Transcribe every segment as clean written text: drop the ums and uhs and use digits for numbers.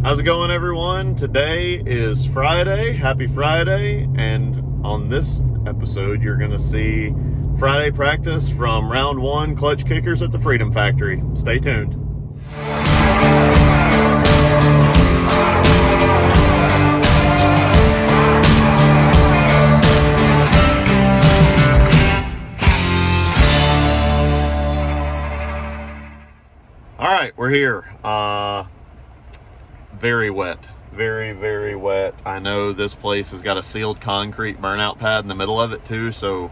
How's it going, everyone? Today is Friday. Happy Friday. And on this episode, you're going to see Friday practice from round one Klutch Kickers at the Freedom Factory. Stay tuned. All right, we're here. Very wet, very wet. I know this place has got a sealed concrete burnout pad in the middle of it too, so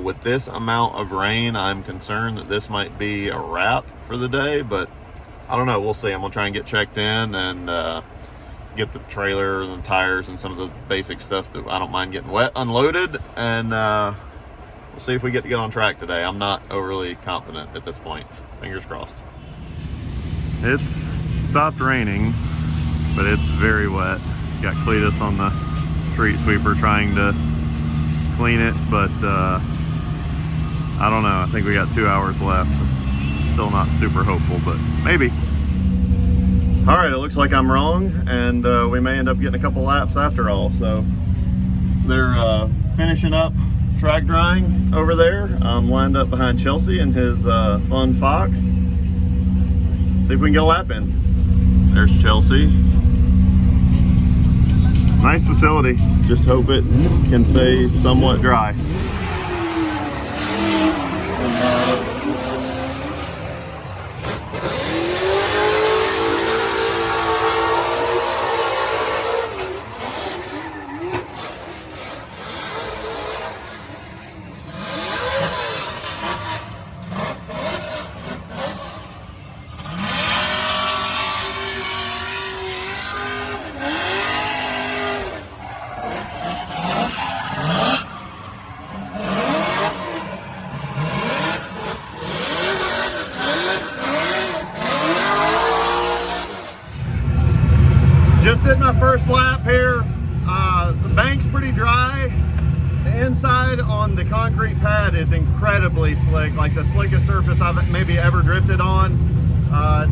with this amount of rain, I'm concerned that this might be a wrap for the day, but I don't know. We'll see. I'm gonna try and get checked in and get the trailer and the tires and some of the basic stuff that I don't mind getting wet unloaded, and we'll see if we get to get on track today. I'm not overly confident at this point. Fingers crossed. It's stopped raining, but it's very wet. Got Cletus on the street sweeper trying to clean it, but I don't know. I think we got 2 hours left. Still not super hopeful, but maybe. All right, it looks like I'm wrong, and we may end up getting a couple laps after all. So they're finishing up track drying over there. I'm lined up behind Chelsea and his fun Fox. See if we can get a lap in. There's Chelsea. Nice facility. Just hope it can stay somewhat dry. Just did my first lap here. The bank's pretty dry. The inside on the concrete pad is incredibly slick, like the slickest surface I've maybe ever drifted on.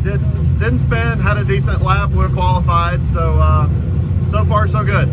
Didn't spin, had a decent lap, would have qualified. So, so far so good.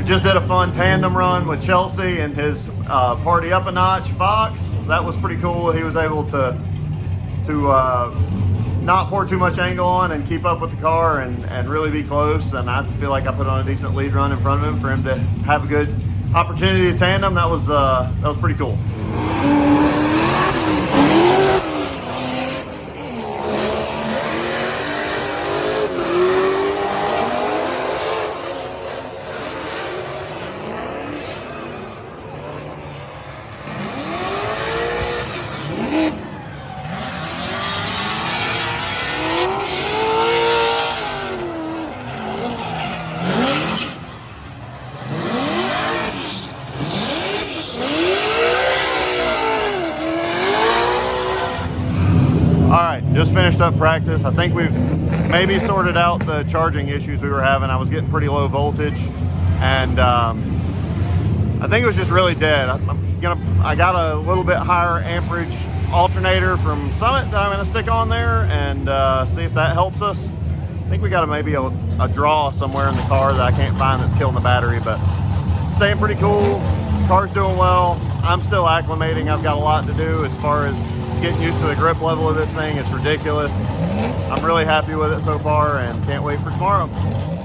Just did a fun tandem run with Chelsea and his party up a notch Fox. That was pretty cool. He was able to not pour too much angle on and keep up with the car and really be close. And I feel like I put on a decent lead run in front of him for him to have a good opportunity to tandem. That was pretty cool. Just finished up practice. I think we've maybe sorted out the charging issues we were having. I was getting pretty low voltage, and I think it was just really dead. I got a little bit higher amperage alternator from Summit that I'm going to stick on there and see if that helps us. I think we got maybe a draw somewhere in the car that I can't find that's killing the battery, but staying pretty cool. Car's doing well. I'm still acclimating. I've got a lot to do as far as getting used to the grip level of this thing. It's ridiculous. I'm really happy with it so far and can't wait for tomorrow.